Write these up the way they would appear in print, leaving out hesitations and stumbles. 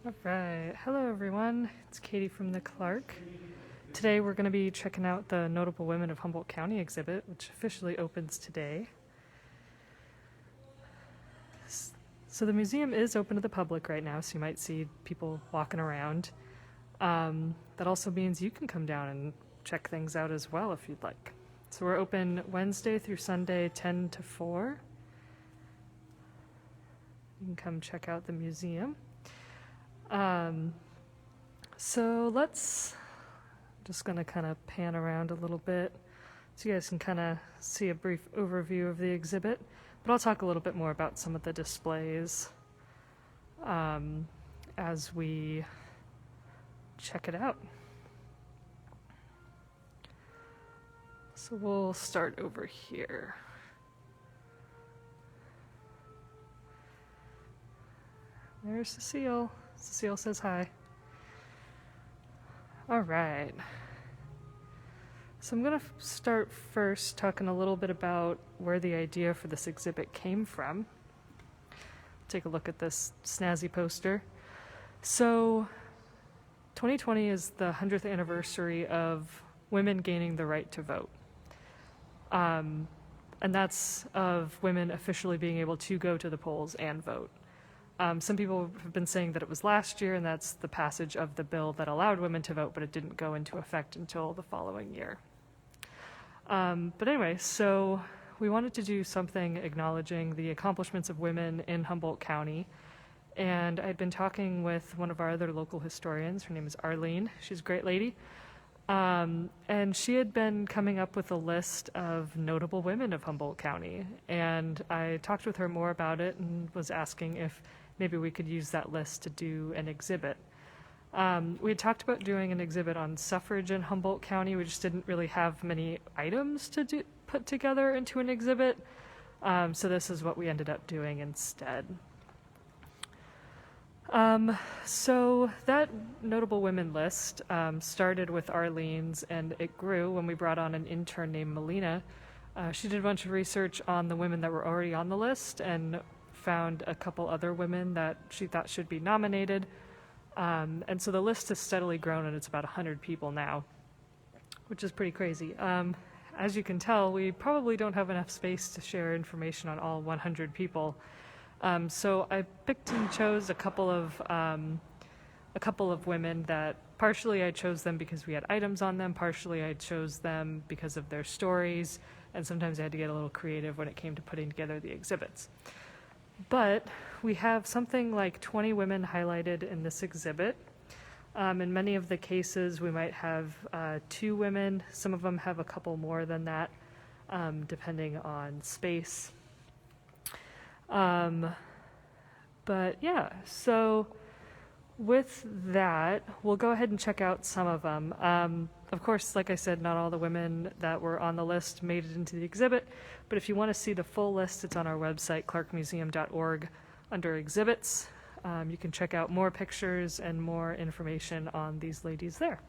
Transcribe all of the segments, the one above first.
All right. Hello, everyone. It's Katie from the Clark. Today we're going to be checking out the Notable Women of Humboldt County exhibit, which officially opens today. So the museum is open to the public right now, so you might see people walking around. That also means you can come down and check things out as well if you'd like. So we're open Wednesday through Sunday, 10 to 4. You can come check out the museum. So just going to kind of pan around a little bit so you guys can kind of see a brief overview of the exhibit, but I'll talk a little bit more about some of the displays as we check it out. So we'll start over here. There's Cecile. Cecile says hi. All right. So I'm going to start first talking a little bit about where the idea for this exhibit came from. Take a look at this snazzy poster. So 2020 is the 100th anniversary of women gaining the right to vote. And that's of women officially being able to go to the polls and vote. Some people have been saying that it was last year, and that's the passage of the bill that allowed women to vote, but it didn't go into effect until the following year. But anyway, so we wanted to do something acknowledging the accomplishments of women in Humboldt County, and I'd been talking with one of our other local historians. Her name is Arlene. She's a great lady. And she had been coming up with a list of notable women of Humboldt County, and I talked with her more about it and was asking if maybe we could use that list to do an exhibit. We had talked about doing an exhibit on suffrage in Humboldt County. We just didn't really have many items to put together into an exhibit, so this is what we ended up doing instead. So that notable women list started with Arlene's, and it grew when we brought on an intern named Melina. She did a bunch of research on the women that were already on the list and found a couple other women that she thought should be nominated. And so the list has steadily grown, and it's about 100 people now, which is pretty crazy. As you can tell, we probably don't have enough space to share information on all 100 people. So I picked and chose a couple of women that partially I chose them because we had items on them, partially I chose them because of their stories, and sometimes I had to get a little creative when it came to putting together the exhibits. But we have something like 20 women highlighted in this exhibit. In many of the cases, we might have 2 women. Some of them have a couple more than that, depending on space. But yeah, so with that, we'll go ahead and check out some of them. Of course, like I said, not all the women that were on the list made it into the exhibit, but if you want to see the full list, it's on our website, clarkmuseum.org, under exhibits. You can check out more pictures and more information on these ladies there.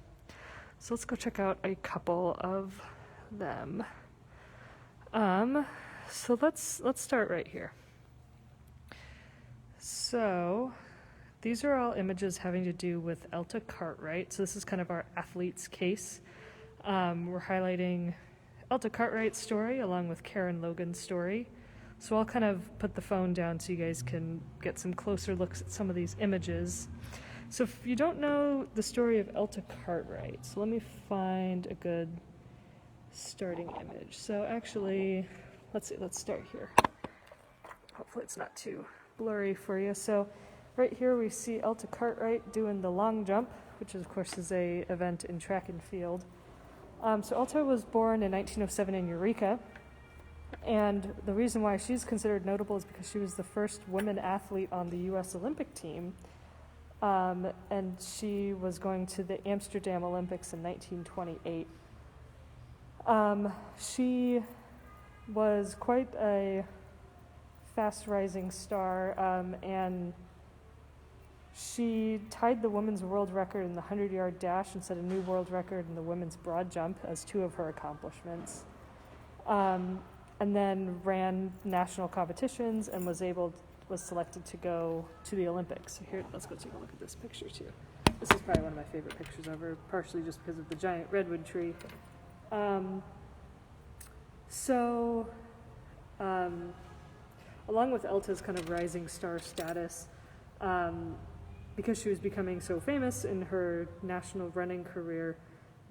So let's go check out a couple of them. So let's start right here. So these are all images having to do with Elta Cartwright. So this is kind of our athlete's case. We're highlighting Elta Cartwright's story along with Karen Logan's story. So I'll kind of put the phone down so you guys can get some closer looks at some of these images. So if you don't know the story of Elta Cartwright, so let me find a good starting image. So actually, let's start here. Hopefully it's not too blurry for you. So right here we see Elta Cartwright doing the long jump, which of course is a event in track and field. So Elta was born in 1907 in Eureka, and the reason why she's considered notable is because she was the first woman athlete on the U.S. Olympic team, and she was going to the Amsterdam Olympics in 1928. She was quite a fast-rising star, and she tied the women's world record in the 100-yard dash and set a new world record in the women's broad jump as 2 of her accomplishments. And then ran national competitions and was able was selected to go to the Olympics. So here, let's go take a look at this picture too. This is probably one of my favorite pictures of her, partially just because of the giant redwood tree. Along with Elta's kind of rising star status, because she was becoming so famous in her national running career,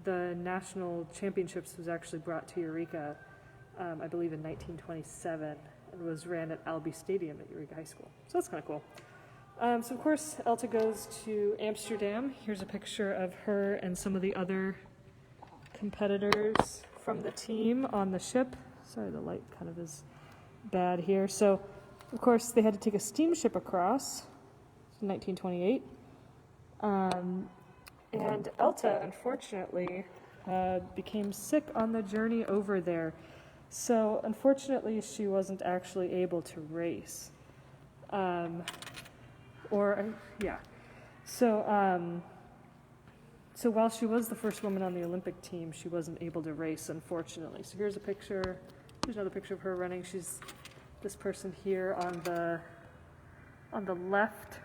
the national championships was actually brought to Eureka, I believe in 1927, and was ran at Albee Stadium at Eureka High School. So that's kind of cool. So of course, Elta goes to Amsterdam. Here's a picture of her and some of the other competitors from the team on the ship. Sorry, the light kind of is bad here. So, of course, they had to take a steamship across in 1928. And Elta, unfortunately, became sick on the journey over there. So, unfortunately, she wasn't actually able to race. So while she was the first woman on the Olympic team, she wasn't able to race, unfortunately. So here's a picture. Here's another picture of her running. She's this person here on the left.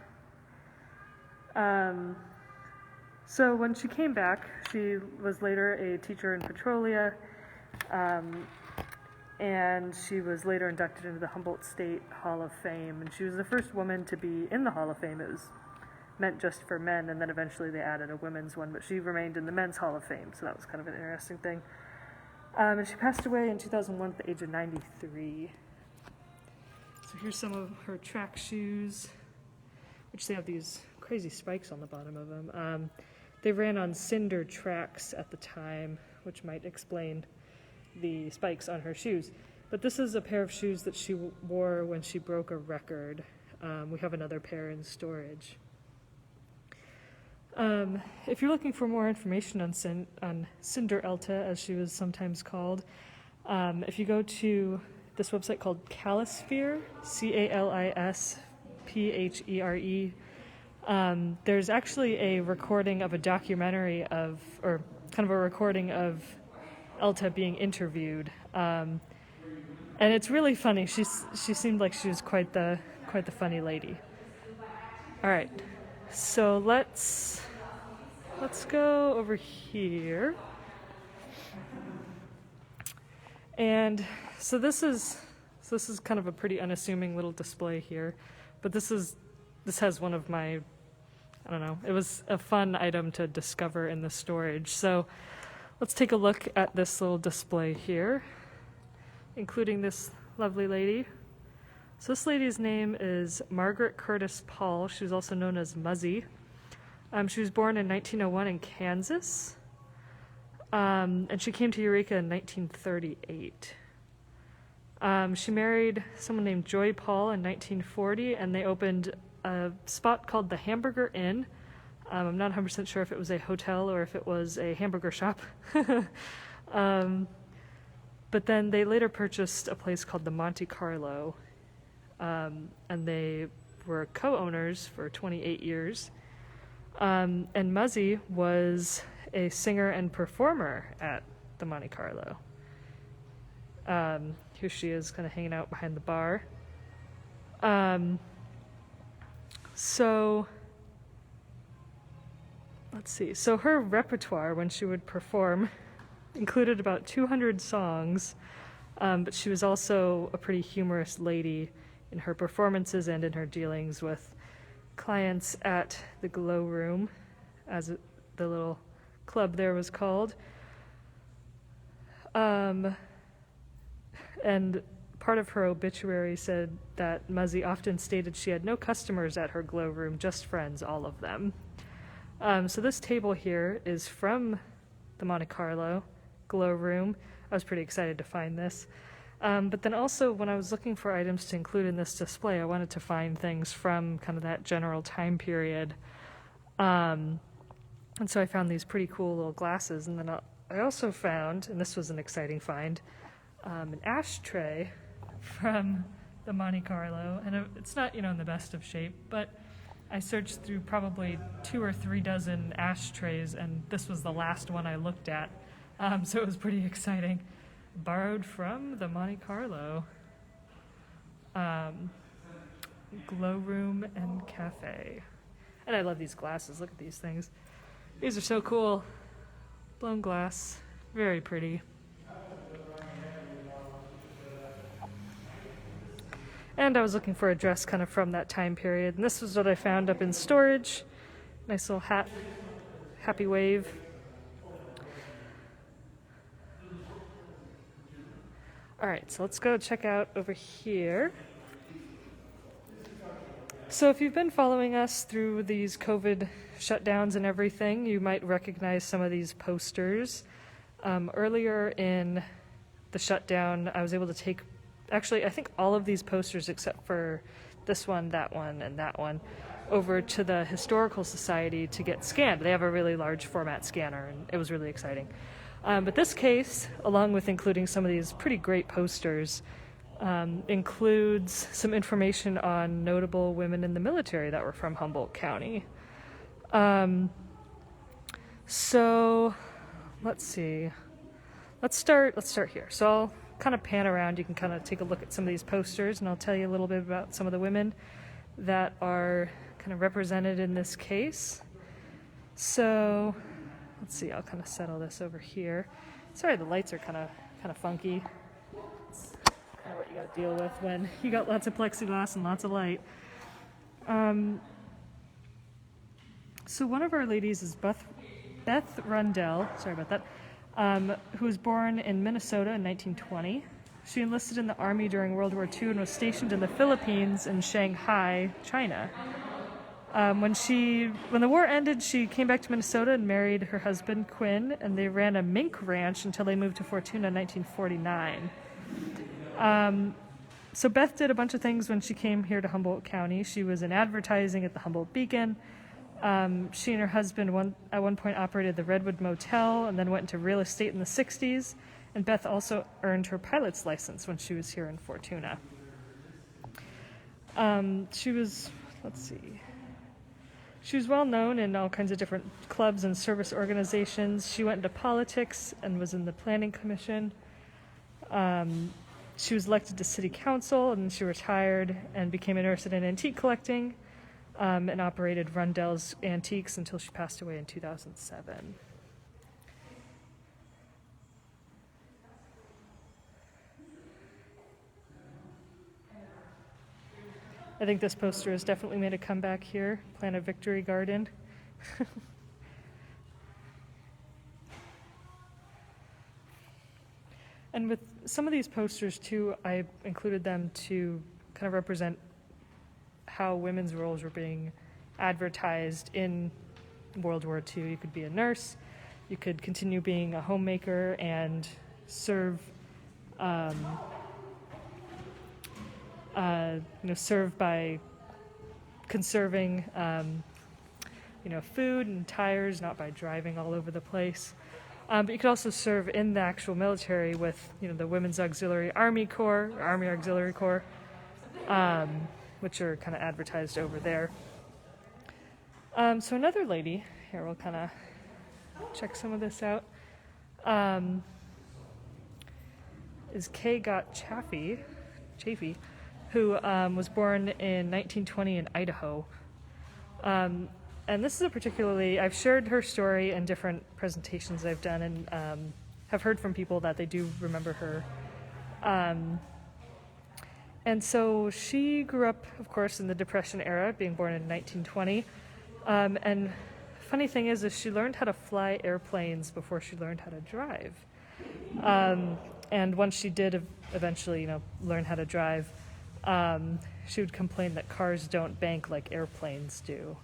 So when she came back, she was later a teacher in Petrolia, and she was later inducted into the Humboldt State Hall of Fame. And she was the first woman to be in the Hall of Fame. It was meant just for men, and then eventually they added a women's one, but she remained in the Men's Hall of Fame, so that was kind of an interesting thing. And she passed away in 2001 at the age of 93. So here's some of her track shoes, which they have these crazy spikes on the bottom of them. They ran on cinder tracks at the time, which might explain the spikes on her shoes. But this is a pair of shoes that she wore when she broke a record. We have another pair in storage. If you're looking for more information on Cinder Elta, as she was sometimes called, if you go to this website called Calisphere, Calisphere, there's actually a recording of a documentary or kind of a recording of Elta being interviewed, and it's really funny. She seemed like she was quite the funny lady. All right. So let's go over here. And so this is kind of a pretty unassuming little display here, but this has one of my, I don't know, it was a fun item to discover in the storage. So let's take a look at this little display here, including this lovely lady. So this lady's name is Margaret Curtis Paul. She was also known as Muzzy. She was born in 1901 in Kansas, and she came to Eureka in 1938. She married someone named Joy Paul in 1940, and they opened a spot called the Hamburger Inn. I'm not 100% sure if it was a hotel or if it was a hamburger shop. But then they later purchased a place called the Monte Carlo, and they were co-owners for 28 years. And Muzzy was a singer and performer at the Monte Carlo. Here she is kind of hanging out behind the bar. So let's see. So her repertoire when she would perform included about 200 songs, but she was also a pretty humorous lady in her performances and in her dealings with clients at the Glow Room, as the little club there was called. And part of her obituary said that Muzzy often stated she had no customers at her Glow Room, just friends, all of them. So this table here is from the Monte Carlo Glow Room. I was pretty excited to find this. But then also, when I was looking for items to include in this display, I wanted to find things from kind of that general time period. And so I found these pretty cool little glasses. And then I also found, and this was an exciting find, an ashtray from the Monte Carlo. And it's not, in the best of shape, but I searched through probably 2 or 3 dozen ashtrays, and this was the last one I looked at. So it was pretty exciting. Borrowed from the Monte Carlo. glow room and cafe. And I love these glasses. Look at these things. These are so cool. Blown glass. Very pretty. And I was looking for a dress kind of from that time period. And this was what I found up in storage. Nice little hat. Happy wave. All right, so let's go check out over here. So if you've been following us through these COVID shutdowns and everything, you might recognize some of these posters. Earlier in the shutdown, I was able to take, actually, I think all of these posters except for this one, and that one, over to the Historical Society to get scanned. They have a really large format scanner, and it was really exciting. But this case, along with including some of these pretty great posters, includes some information on notable women in the military that were from Humboldt County. So let's see. Let's start here. So I'll kind of pan around. You can kind of take a look at some of these posters, and I'll tell you a little bit about some of the women that are kind of represented in this case. So let's see. I'll kind of settle this over here. Sorry, the lights are kind of funky. It's kind of what you got to deal with when you got lots of plexiglass and lots of light. So one of our ladies is Beth Rundell. Sorry about that. Who was born in Minnesota in 1920. She enlisted in the Army during World War II and was stationed in the Philippines and Shanghai, China. When the war ended, she came back to Minnesota and married her husband, Quinn, and they ran a mink ranch until they moved to Fortuna in 1949. So Beth did a bunch of things when she came here to Humboldt County. She was in advertising at the Humboldt Beacon. She and her husband at one point operated the Redwood Motel and then went into real estate in the 60s. And Beth also earned her pilot's license when she was here in Fortuna. She was well known in all kinds of different clubs and service organizations. She went into politics and was in the Planning Commission. She was elected to city council, and she retired and became interested in antique collecting. And operated Rundell's Antiques until she passed away in 2007. I think this poster has definitely made a comeback here. Plant a Victory Garden. And with some of these posters too, I included them to kind of represent how women's roles were being advertised in World War II. You could be a nurse, you could continue being a homemaker and serve by conserving food and tires, not by driving all over the place. But you could also serve in the actual military with the Women's Auxiliary Army Corps, or Army Auxiliary Corps, which are kind of advertised over there. So another lady, here we'll kind of check some of this out, is Kay Gott Chaffee, who was born in 1920 in Idaho. And this is I've shared her story in different presentations I've done, and have heard from people that they do remember her. And so she grew up, of course, in the Depression era, being born in 1920. And funny thing is she learned how to fly airplanes before she learned how to drive. And once she did eventually, learn how to drive, she would complain that cars don't bank like airplanes do.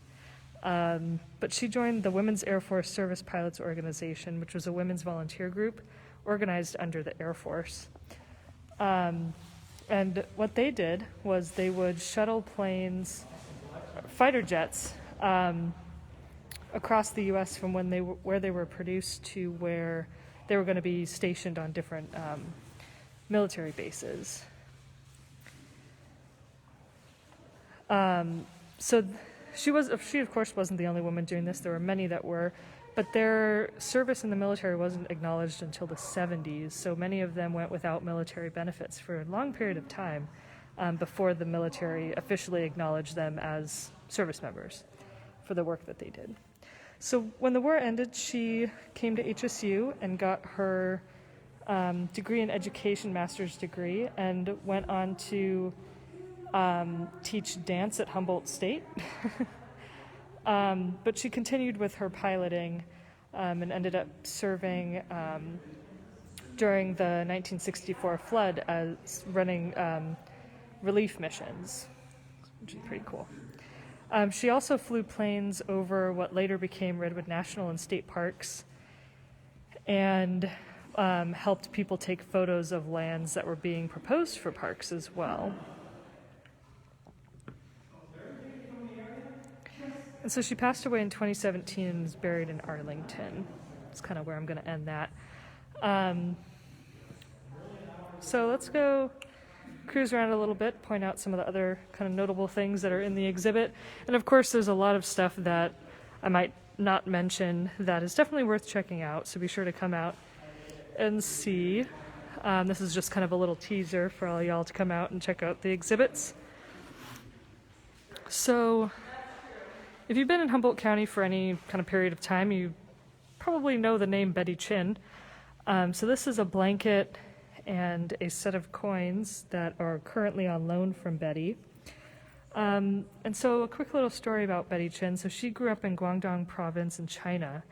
But she joined the Women's Air Force Service Pilots Organization, which was a women's volunteer group organized under the Air Force. And what they did was they would shuttle planes, fighter jets, across the U.S. from where they were produced to where they were going to be stationed on different military bases. So she of course wasn't the only woman doing this. There were many that were, but their service in the military wasn't acknowledged until the 70s. So many of them went without military benefits for a long period of time. before the military officially acknowledged them as service members for the work that they did. So when the war ended, she came to HSU and got her degree in education, master's degree, and went on to teach dance at Humboldt State. But she continued with her piloting and ended up serving during the 1964 flood as running relief missions, which is pretty cool. She also flew planes over what later became Redwood National and State Parks and helped people take photos of lands that were being proposed for parks as well. And so she passed away in 2017 and is buried in Arlington. That's kind of where I'm going to end that. So let's go cruise around a little bit, point out some of the other kind of notable things that are in the exhibit. And of course, there's a lot of stuff that I might not mention that is definitely worth checking out, so be sure to come out and see. This is just kind of a little teaser for all y'all to come out and check out the exhibits. So if you've been in Humboldt County for any kind of period of time, you probably know the name Betty Chin. So this is a blanket and a set of coins that are currently on loan from Betty. And so a quick little story about Betty Chin. So she grew up in Guangdong province in China.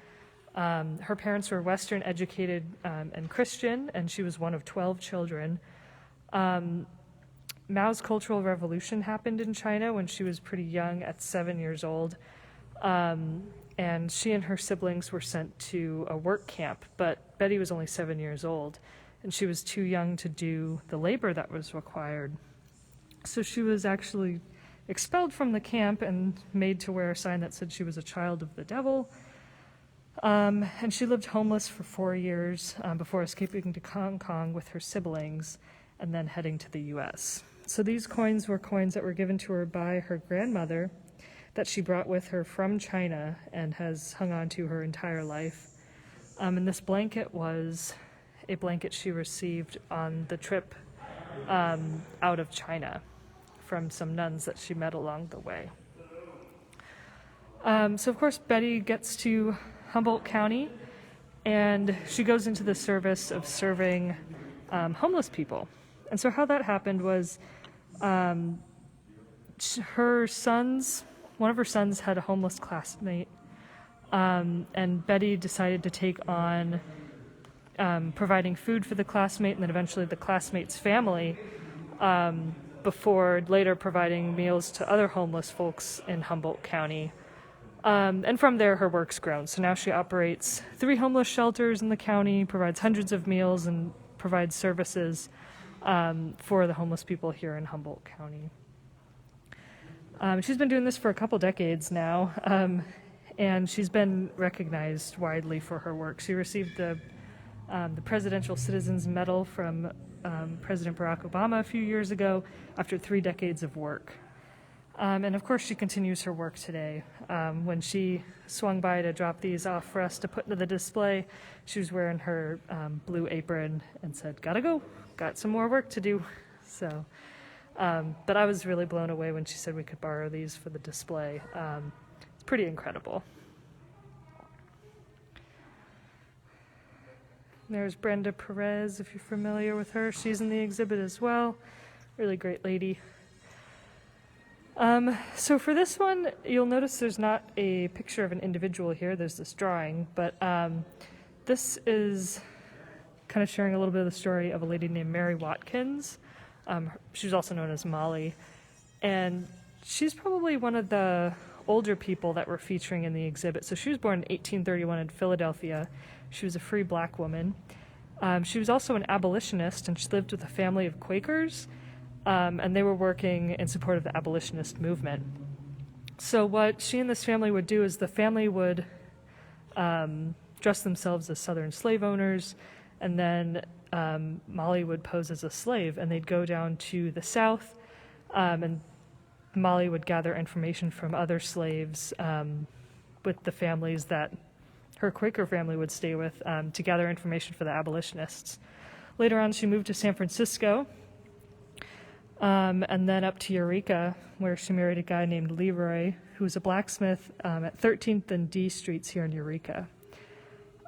Her parents were Western educated and Christian, and she was one of 12 children. Mao's Cultural Revolution happened in China when she was pretty young, at 7 years old. And she and her siblings were sent to a work camp, but Betty was only 7 years old, and she was too young to do the labor that was required. So she was actually expelled from the camp and made to wear a sign that said she was a child of the devil. And she lived homeless for 4 years before escaping to Hong Kong with her siblings and then heading to the U.S. So these coins were coins that were given to her by her grandmother that she brought with her from China and has hung on to her entire life. And this blanket was a blanket she received on the trip out of China from some nuns that she met along the way. So of course Betty gets to Humboldt County and she goes into the service of serving homeless people. And so how that happened was one of her sons had a homeless classmate, and Betty decided to take on providing food for the classmate and then eventually the classmate's family, before later providing meals to other homeless folks in Humboldt County. And from there, her work's grown. So now she operates 3 homeless shelters in the county, provides hundreds of meals, and provides services for the homeless people here in Humboldt County. She's been doing this for a couple decades now, and she's been recognized widely for her work. She received the Presidential Citizens Medal from President Barack Obama a few years ago after 3 decades of work. And of course she continues her work today. When she swung by to drop these off for us to put into the display, she was wearing her blue apron and said, "Gotta go, got some more work to do." So, but I was really blown away when she said we could borrow these for the display. It's pretty incredible. There's Brenda Perez, if you're familiar with her. She's in the exhibit as well. Really great lady. So for this one, you'll notice there's not a picture of an individual here. There's this drawing, but this is kind of sharing a little bit of the story of a lady named Mary Watkins. She's also known as Molly, and she's probably one of the older people that we're featuring in the exhibit. So she was born in 1831 in Philadelphia. She was a free black woman. She was also an abolitionist, and she lived with a family of Quakers, and they were working in support of the abolitionist movement. So what she and this family would do is the family would dress themselves as Southern slave owners, and then Molly would pose as a slave, and they'd go down to the South, and Molly would gather information from other slaves with the families that her Quaker family would stay with to gather information for the abolitionists. Later on, she moved to San Francisco, And then up to Eureka, where she married a guy named Leroy, who was a blacksmith at 13th and D Streets here in Eureka.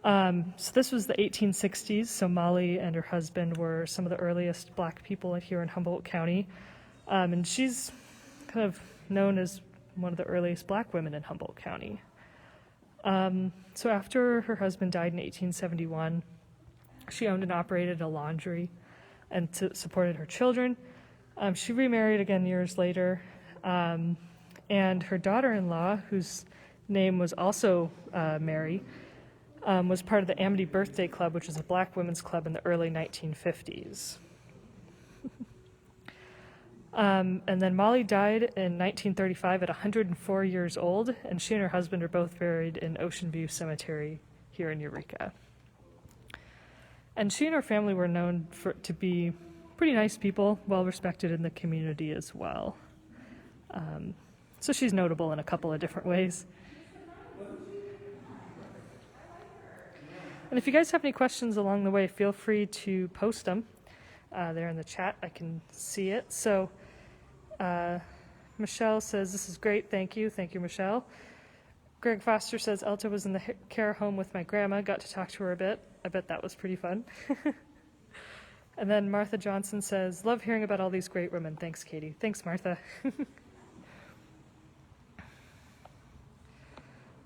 So this was the 1860s, so Molly and her husband were some of the earliest black people here in Humboldt County. And she's kind of known as one of the earliest black women in Humboldt County. So after her husband died in 1871, she owned and operated a laundry and supported her children. She remarried again years later, and her daughter-in-law, whose name was also Mary, was part of the Amity Birthday Club, which is a black women's club in the early 1950s. And then Molly died in 1935 at 104 years old, and she and her husband are both buried in Ocean View Cemetery here in Eureka. And she and her family were known to be pretty nice people, well respected in the community as well. So she's notable in a couple of different ways. And if you guys have any questions along the way, feel free to post them there in the chat. I can see it. So Michelle says, this is great, thank you. Thank you, Michelle. Greg Foster says, Elta was in the care home with my grandma, got to talk to her a bit. I bet that was pretty fun. And then Martha Johnson says, love hearing about all these great women. Thanks, Katie. Thanks, Martha.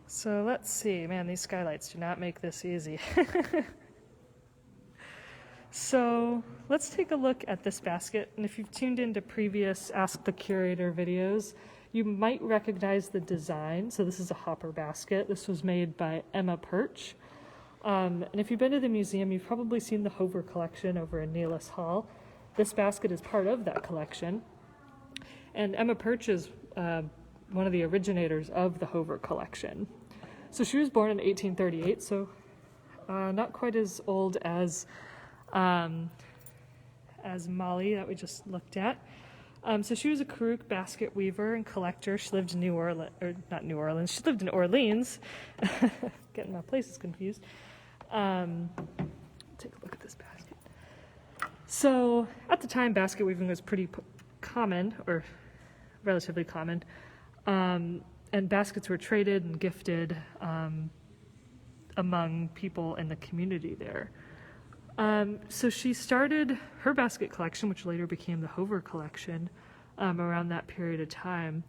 So let's see. Man, these skylights do not make this easy. So let's take a look at this basket. And if you've tuned into previous Ask the Curator videos, you might recognize the design. So this is a hopper basket. This was made by Emma Perch. And if you've been to the museum, you've probably seen the Hover collection over in Nealis Hall. This basket is part of that collection. And Emma Perch is one of the originators of the Hover collection. So she was born in 1838, so not quite as old as Molly that we just looked at. So she was a Karuk basket weaver and collector. She lived in New Orleans, or not New Orleans, she lived in Orleans. Getting my places confused. Take a look at this basket. So at the time, basket weaving was pretty common, or relatively common. And baskets were traded and gifted among people in the community there. So she started her basket collection, which later became the Hover collection, around that period of time.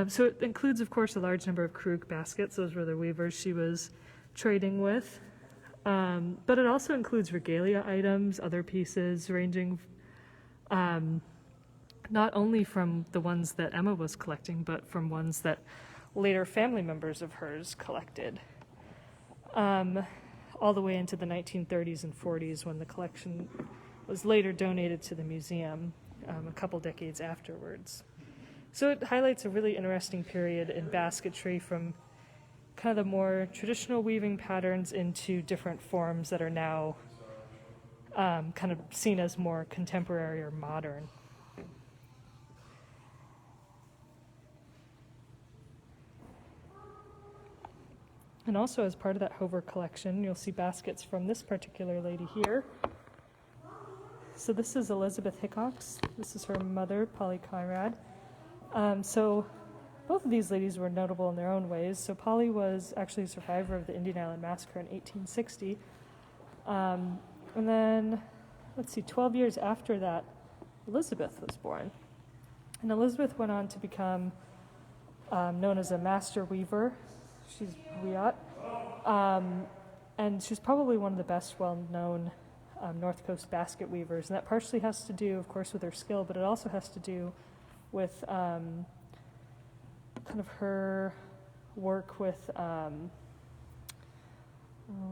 So it includes, of course, a large number of Karuk baskets. Those were the weavers she was trading with. But it also includes regalia items, other pieces ranging not only from the ones that Emma was collecting, but from ones that later family members of hers collected. All the way into the 1930s and 40s, when the collection was later donated to the museum a couple decades afterwards. So it highlights a really interesting period in basketry, from kind of the more traditional weaving patterns into different forms that are now kind of seen as more contemporary or modern. And also, as part of that Hover collection, you'll see baskets from this particular lady here. So this is Elizabeth Hickox. This is her mother, Polly Conrad. So both of these ladies were notable in their own ways. So Polly was actually a survivor of the Indian Island Massacre in 1860. And then, 12 years after that, Elizabeth was born. And Elizabeth went on to become known as a master weaver. She's Wiyot. And she's probably one of the best well-known North Coast basket weavers. And that partially has to do, of course, with her skill, but it also has to do with kind of her work with, oh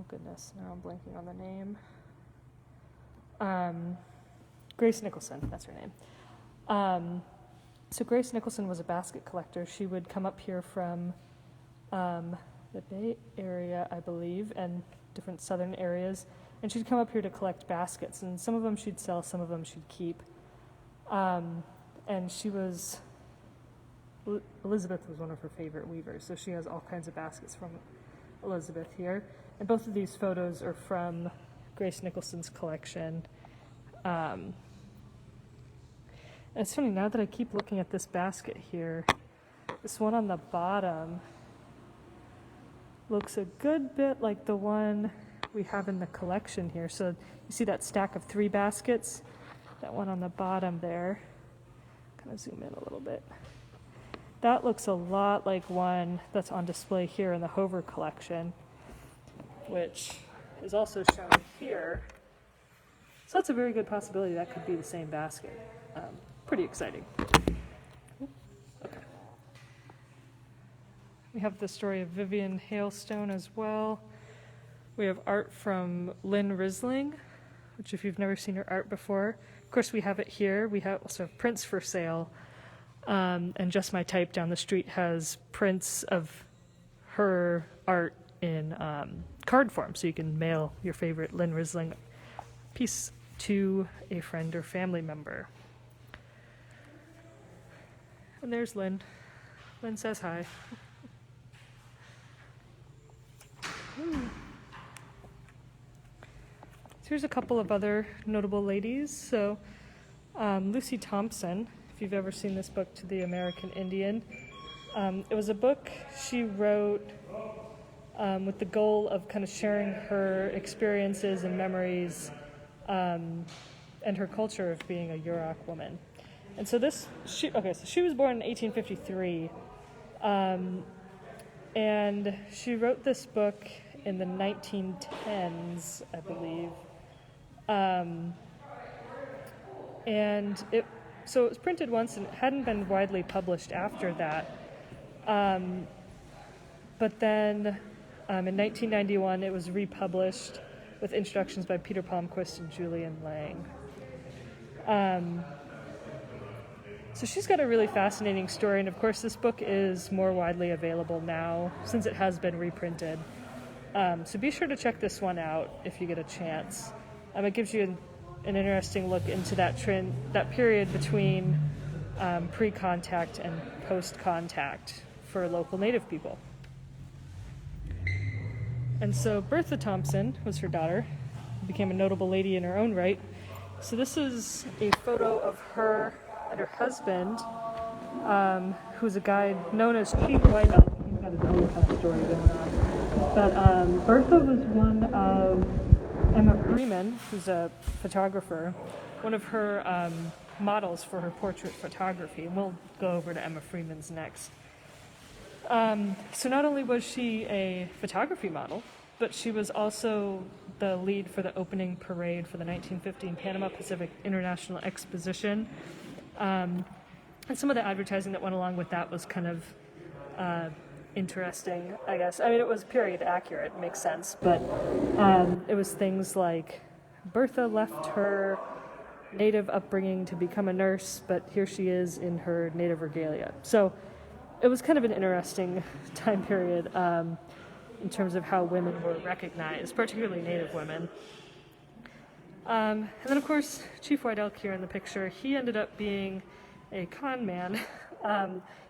goodness, now I'm blanking on the name. Grace Nicholson, that's her name. So Grace Nicholson was a basket collector. She would come up here from the Bay Area, I believe, and different southern areas, and she'd come up here to collect baskets, and some of them she'd sell, some of them she'd keep. And she was, Elizabeth was one of her favorite weavers, so she has all kinds of baskets from Elizabeth here. And both of these photos are from Grace Nicholson's collection. And It's funny, now that I keep looking at this basket here, this one on the bottom looks a good bit like the one we have in the collection here. So you see that stack of 3 baskets? That one on the bottom there. Kind of zoom in a little bit. That looks a lot like one that's on display here in the Hover collection, which is also shown here. So that's a very good possibility that could be the same basket. Pretty exciting. Okay. We have the story of Vivian Hailstone as well. We have art from Lynn Risling, which if you've never seen her art before, of course we have it here. We also have prints for sale. And Just My Type down the street has prints of her art in card form, so you can mail your favorite Lynn Risling piece to a friend or family member. And there's Lynn. Lynn says hi. So here's a couple of other notable ladies. So Lucy Thompson, if you've ever seen this book, To the American Indian, it was a book she wrote with the goal of kind of sharing her experiences and memories and her culture of being a Yurok woman. And so she was born in 1853, and she wrote this book in the 1910s, I believe. And it was printed once and it hadn't been widely published after that. But then in 1991 it was republished with introductions by Peter Palmquist and Julian Lang. So she's got a really fascinating story, and of course this book is more widely available now since it has been reprinted. So be sure to check this one out if you get a chance. It gives you an interesting look into that period between pre-contact and post-contact for local Native people. And so Bertha Thompson was her daughter, became a notable lady in her own right. So this is a photo of her and her husband, who's a guy known as Chief White Elk. He's got his own kind of story going on. But Bertha was one of Emma Freeman, who's a photographer, one of her models for her portrait photography. And we'll go over to Emma Freeman's next. So not only was she a photography model, but she was also the lead for the opening parade for the 1915 Panama Pacific International Exposition. And some of the advertising that went along with that was kind of interesting, I guess. I mean, it was period accurate, makes sense, but it was things like Bertha left her native upbringing to become a nurse, but here she is in her native regalia. So it was kind of an interesting time period in terms of how women were recognized, particularly Native women. And then, of course, Chief White Elk here in the picture, he ended up being a con man.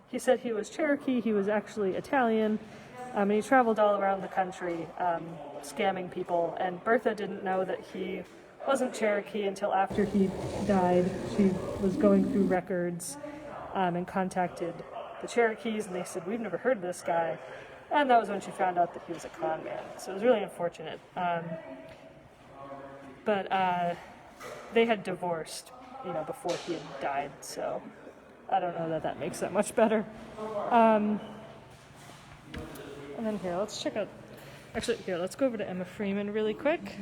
He said he was Cherokee, he was actually Italian, and he traveled all around the country scamming people. And Bertha didn't know that he wasn't Cherokee until after he died. She was going through records and contacted the Cherokees, and they said, "We've never heard of this guy." And that was when she found out that he was a con man. So it was really unfortunate. But they had divorced, before he had died. So I don't know that makes that much better. And then here, let's check out. Actually, here, let's go over to Emma Freeman really quick.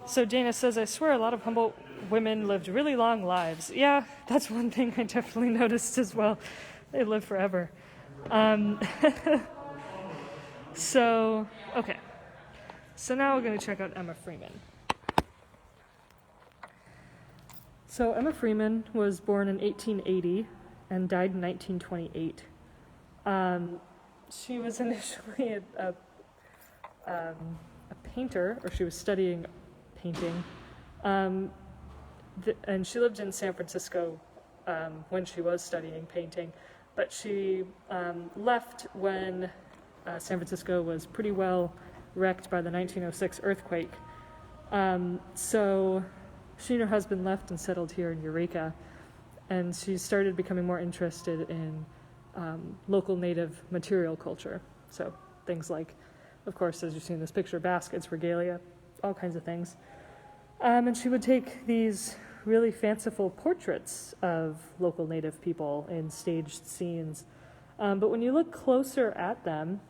So Dana says, "I swear a lot of Humboldt women lived really long lives." Yeah, that's one thing I definitely noticed as well. They live forever. So, okay. So now we're going to check out Emma Freeman. So Emma Freeman was born in 1880 and died in 1928. She was initially a painter, or she was studying painting, and she lived in San Francisco when she was studying painting, but she left when San Francisco was pretty well wrecked by the 1906 earthquake. So she and her husband left and settled here in Eureka, and she started becoming more interested in local native material culture. So things like, of course, as you see in this picture, baskets, regalia, all kinds of things. And she would take these really fanciful portraits of local native people in staged scenes. But when you look closer at them,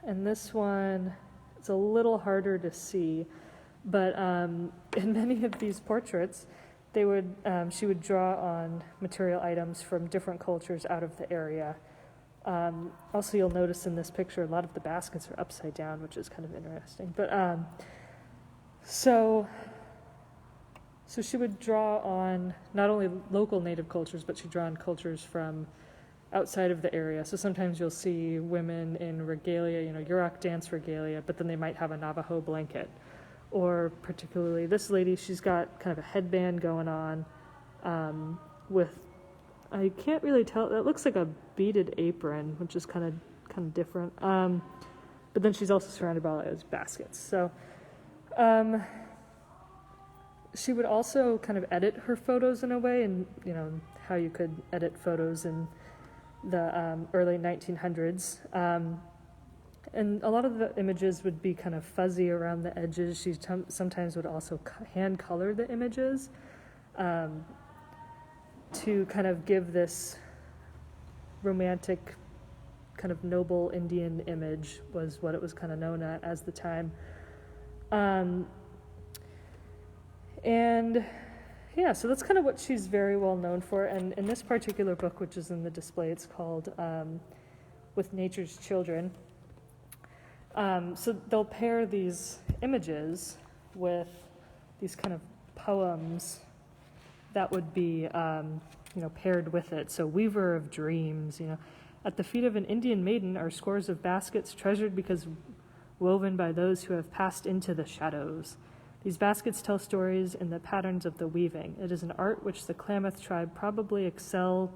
and this one, it's a little harder to see, but in many of these portraits, she would draw on material items from different cultures out of the area. Also, you'll notice in this picture, a lot of the baskets are upside down, which is kind of interesting. But so she would draw on not only local native cultures, but she'd draw on cultures from outside of the area. So sometimes you'll see women in regalia, Yurok dance regalia, but then they might have a Navajo blanket. Or particularly this lady, she's got kind of a headband going on with, I can't really tell, it looks like a beaded apron, which is kind of different. But then she's also surrounded by all those baskets. So she would also kind of edit her photos in a way, and how you could edit photos in the early 1900s. And a lot of the images would be kind of fuzzy around the edges. She sometimes would also hand color the images to kind of give this romantic, kind of noble Indian image, was what it was kind of known as the time. And yeah, so that's kind of what she's very well known for. And in this particular book, which is in the display, it's called With Nature's Children. So they'll pair these images with these kind of poems that would be, paired with it. So Weaver of Dreams, at the feet of an Indian maiden are scores of baskets treasured because woven by those who have passed into the shadows. These baskets tell stories in the patterns of the weaving. It is an art which the Klamath tribe probably excel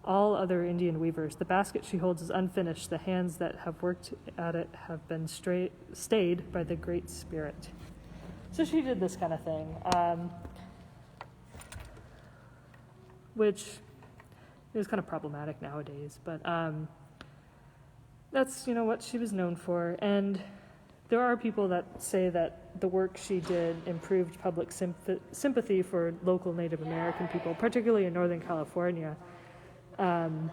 all other Indian weavers. The basket she holds is unfinished. The hands that have worked at it have been stayed by the Great Spirit. So she did this kind of thing, which is kind of problematic nowadays, but that's, what she was known for. And there are people that say that the work she did improved public sympathy for local Native American people, particularly in Northern California. While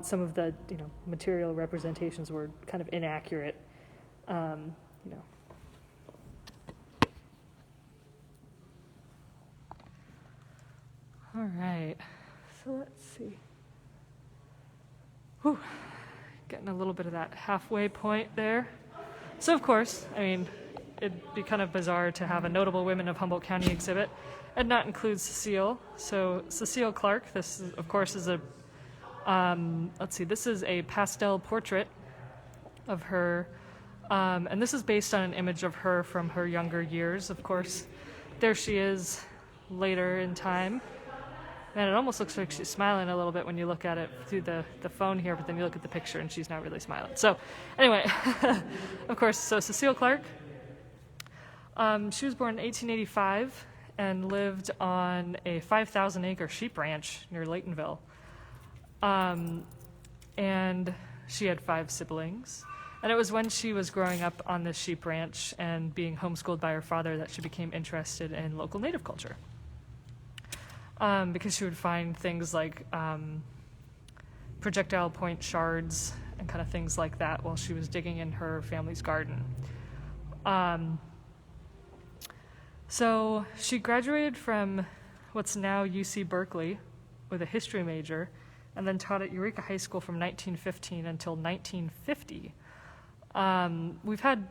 some of the material representations were kind of inaccurate, All right, so let's see. Whew. Getting a little bit of that halfway point there. So of course, it'd be kind of bizarre to have a notable Women of Humboldt County exhibit and not include Cecile. So Cecile Clark, this is, of course, is a, this is a pastel portrait of her. And this is based on an image of her from her younger years, of course. There she is later in time. And it almost looks like she's smiling a little bit when you look at it through the phone here, but then you look at the picture and she's not really smiling. So anyway, of course, so Cecile Clark, she was born in 1885 and lived on a 5,000-acre sheep ranch near Laytonville. And she had 5 siblings. And it was when she was growing up on this sheep ranch and being homeschooled by her father that she became interested in local Native culture. Because she would find things like projectile point shards and kind of things like that while she was digging in her family's garden. So she graduated from what's now UC Berkeley with a history major and then taught at Eureka High School from 1915 until 1950. We've had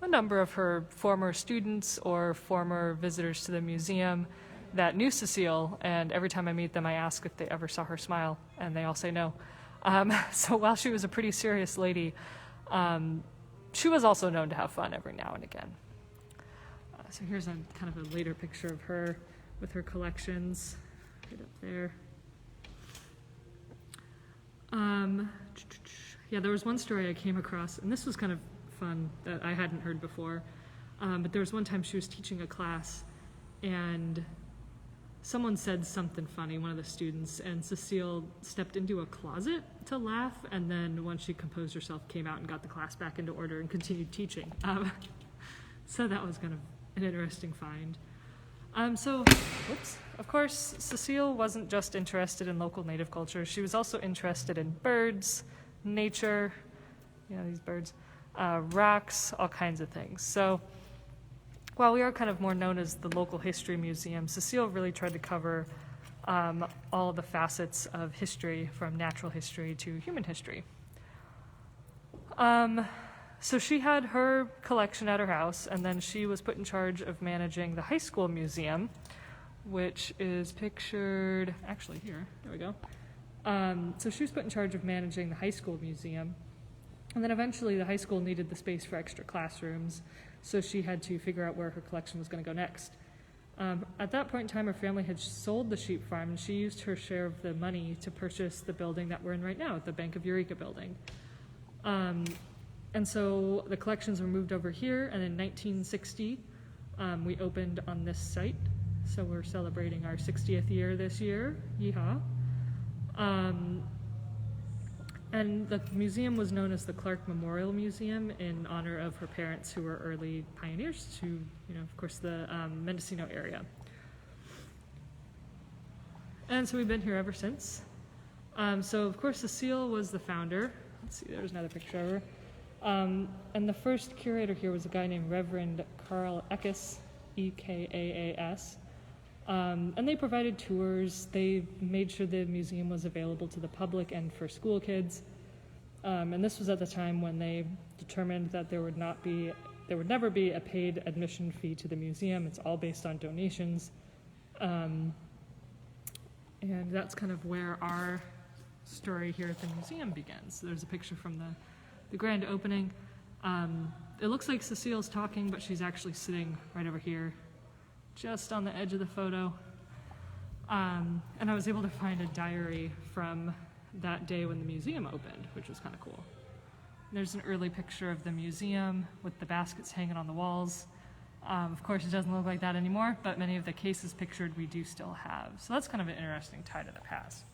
a number of her former students or former visitors to the museum that knew Cecile, and every time I meet them, I ask if they ever saw her smile, and they all say no. So while she was a pretty serious lady, she was also known to have fun every now and again. So here's a kind of a later picture of her with her collections, right up there. Yeah, there was one story I came across, and this was kind of fun that I hadn't heard before. But there was one time she was teaching a class, and someone said something funny, one of the students, and Cecile stepped into a closet to laugh, and then once she composed herself, came out and got the class back into order and continued teaching. So that was kind of an interesting find. Of course, Cecile wasn't just interested in local native culture. She was also interested in birds, nature, these birds, rocks, all kinds of things. So while we are kind of more known as the local history museum, Cecile really tried to cover all of the facets of history, from natural history to human history. So she had her collection at her house, and then she was put in charge of managing the high school museum, which is pictured actually here. There we go. So she was put in charge of managing the high school museum, and then eventually the high school needed the space for extra classrooms, so she had to figure out where her collection was going to go next. At that point in time, her family had sold the sheep farm, and she used her share of the money to purchase the building that we're in right now, the Bank of Eureka building. And so the collections were moved over here, and in 1960, we opened on this site. So we're celebrating our 60th year this year. Yeehaw. And the museum was known as the Clark Memorial Museum in honor of her parents, who were early pioneers to, of course, the Mendocino area. And so we've been here ever since. So, of course, Cecile was the founder. Let's see, there's another picture of her. And the first curator here was a guy named Reverend Carl Eckes, E-K-A-A-S. And they provided tours. They made sure the museum was available to the public and for school kids. And this was at the time when they determined that there would never be a paid admission fee to the museum. It's all based on donations. And that's kind of where our story here at the museum begins. So there's a picture from the grand opening. It looks like Cecile's talking, but she's actually sitting right over here, just on the edge of the photo. And I was able to find a diary from that day when the museum opened, which was kind of cool. There's an early picture of the museum with the baskets hanging on the walls. Of course, it doesn't look like that anymore, but many of the cases pictured we do still have. So that's kind of an interesting tie to the past.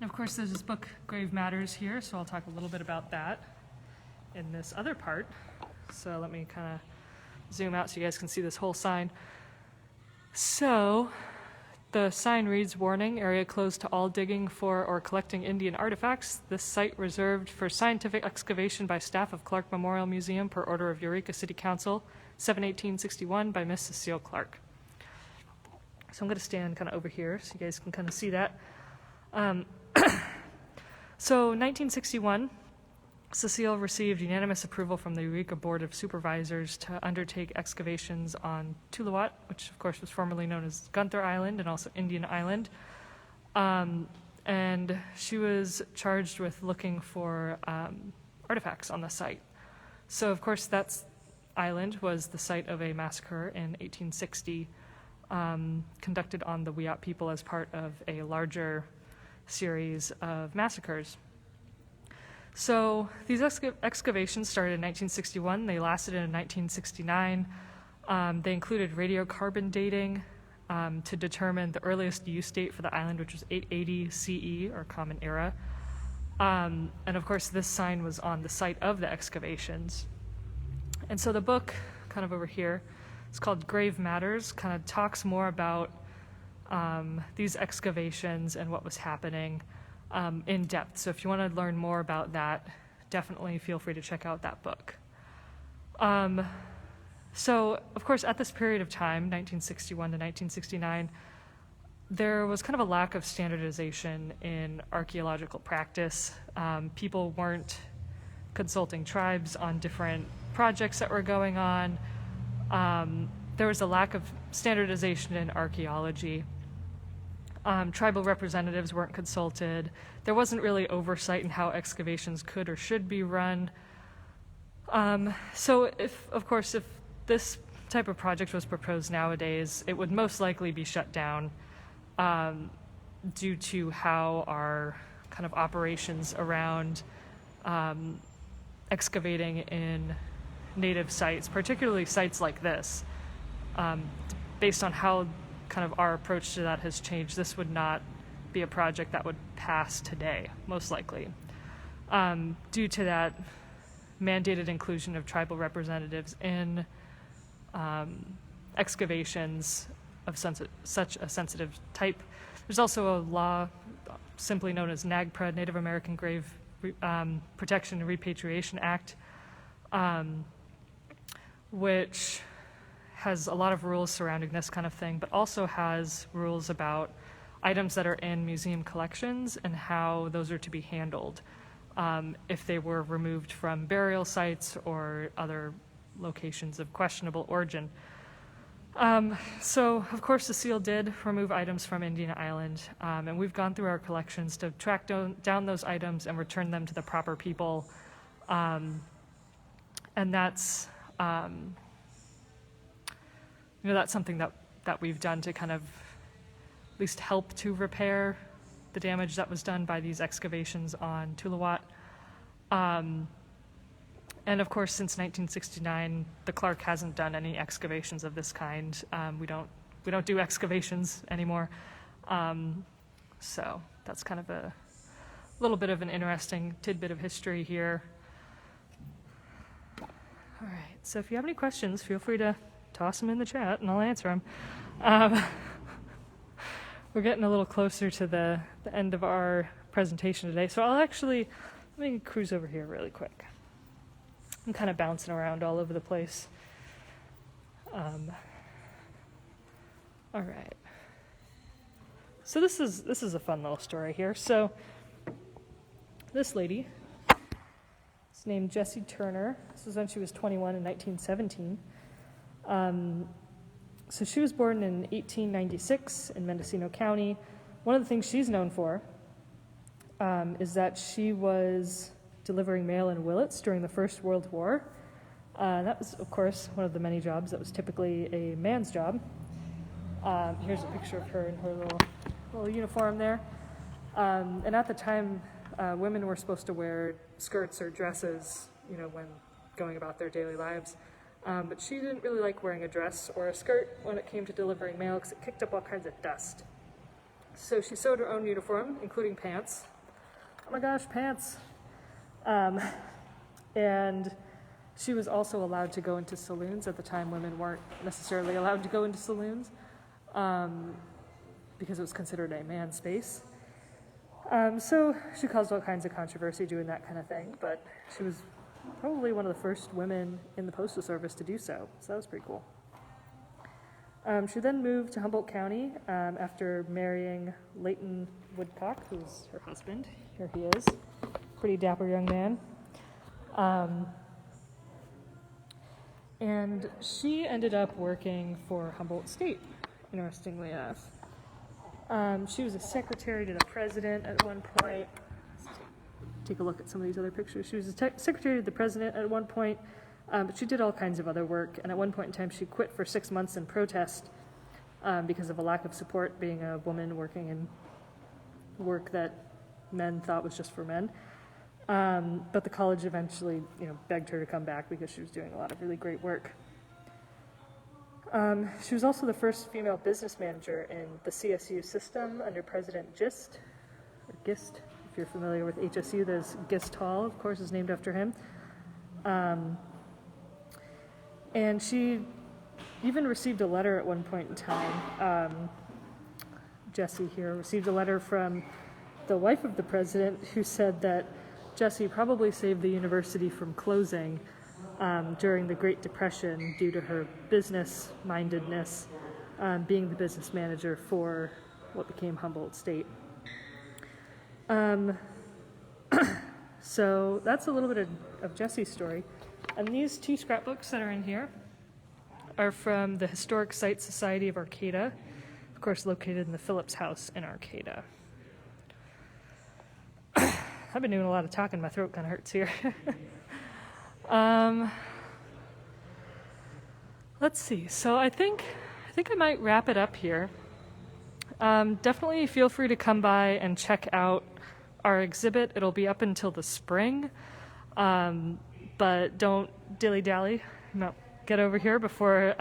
And of course, there's this book, Grave Matters, here, so I'll talk a little bit about that in this other part. So let me kind of zoom out so you guys can see this whole sign. So the sign reads, "Warning, area closed to all digging for or collecting Indian artifacts. This site reserved for scientific excavation by staff of Clark Memorial Museum per order of Eureka City Council, 7/1861 by Miss Cecile Clark." So I'm going to stand kind of over here so you guys can kind of see that. So 1961, Cecile received unanimous approval from the Eureka Board of Supervisors to undertake excavations on Tuluwat, which of course was formerly known as Gunther Island and also Indian Island. And she was charged with looking for artifacts on the site. So of course that island was the site of a massacre in 1860 conducted on the Wiyot people as part of a larger series of massacres. So these excavations started in 1961. They lasted in 1969. They included radiocarbon dating to determine the earliest use date for the island, which was 880 CE, or Common Era. And of course, this sign was on the site of the excavations. And so the book, kind of over here, it's called Grave Matters, kind of talks more about these excavations and what was happening in depth. So if you want to learn more about that, definitely feel free to check out that book. So, of course, at this period of time, 1961 to 1969, there was kind of a lack of standardization in archaeological practice. People weren't consulting tribes on different projects that were going on. There was a lack of standardization in archaeology. Tribal representatives weren't consulted. There wasn't really oversight in how excavations could or should be run. So if this type of project was proposed nowadays, it would most likely be shut down due to how our kind of operations around excavating in native sites, particularly sites like this. Based on how kind of our approach to that has changed, this would not be a project that would pass today, most likely, due to that mandated inclusion of tribal representatives in excavations of such a sensitive type. There's also a law simply known as NAGPRA, Native American Grave Protection and Repatriation Act, which has a lot of rules surrounding this kind of thing, but also has rules about items that are in museum collections and how those are to be handled if they were removed from burial sites or other locations of questionable origin. So, of course, the seal did remove items from Indian Island, and we've gone through our collections to track down those items and return them to the proper people. And that's, that's something that we've done to kind of at least help to repair the damage that was done by these excavations on Tuluwat. And of course, since 1969, the Clark hasn't done any excavations of this kind. We don't do excavations anymore. So that's kind of a little bit of an interesting tidbit of history here. All right, so if you have any questions, feel free to toss them in the chat and I'll answer them. We're getting a little closer to the end of our presentation today, so let me cruise over here really quick. I'm kind of bouncing around all over the place. All right. So this is a fun little story here. So this lady is named Jessie Turner. This was when she was 21 in 1917. So she was born in 1896 in Mendocino County. One of the things she's known for is that she was delivering mail in Willets during the First World War. That was, of course, one of the many jobs that was typically a man's job. Here's a picture of her in her little uniform there. And at the time, women were supposed to wear skirts or dresses, when going about their daily lives. But she didn't really like wearing a dress or a skirt when it came to delivering mail because it kicked up all kinds of dust. So she sewed her own uniform, including pants. Oh my gosh, pants! And she was also allowed to go into saloons. At the time, women weren't necessarily allowed to go into saloons because it was considered a man's space. So she caused all kinds of controversy doing that kind of thing, but she was probably one of the first women in the Postal Service to do so that was pretty cool. She then moved to Humboldt County after marrying Leighton Woodcock, who's her husband. Here he is. Pretty dapper young man. And she ended up working for Humboldt State, interestingly enough. She was a secretary to the president at one point. Let's take a look at some of these other pictures. She was a secretary to the president at one point, but she did all kinds of other work. And at one point in time, she quit for 6 months in protest because of a lack of support, being a woman working in work that men thought was just for men. But the college eventually, begged her to come back because she was doing a lot of really great work. She was also the first female business manager in the CSU system under President Gist, if you're familiar with HSU. There's Gist Hall, of course, is named after him. And she even received a letter at one point in time. Jessie here received a letter from the wife of the president who said that Jessie probably saved the university from closing during the Great Depression due to her business-mindedness, being the business manager for what became Humboldt State. So that's a little bit of Jessie's story. And these two scrapbooks that are in here are from the Historic Site Society of Arcata, of course located in the Phillips House in Arcata. I've been doing a lot of talking. My throat kind of hurts here. Let's see. So I think I might wrap it up here. Definitely feel free to come by and check out our exhibit. It'll be up until the spring. but don't dilly-dally. No, get over here before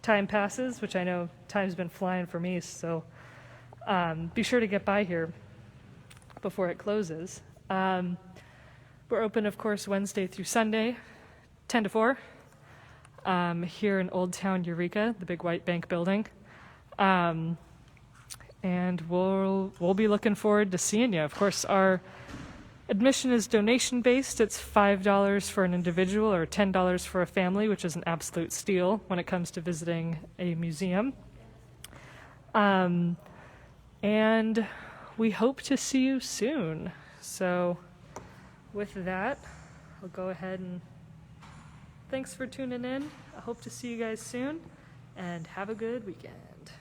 time passes, which I know time's been flying for me, so be sure to get by here before it closes. We're open, of course, Wednesday through Sunday, 10 to 4, here in Old Town Eureka, the big white bank building. And we'll be looking forward to seeing you. Of course, our admission is donation-based. It's $5 for an individual or $10 for a family, which is an absolute steal when it comes to visiting a museum. And we hope to see you soon. So with that, I'll go ahead and thanks for tuning in. I hope to see you guys soon, and have a good weekend.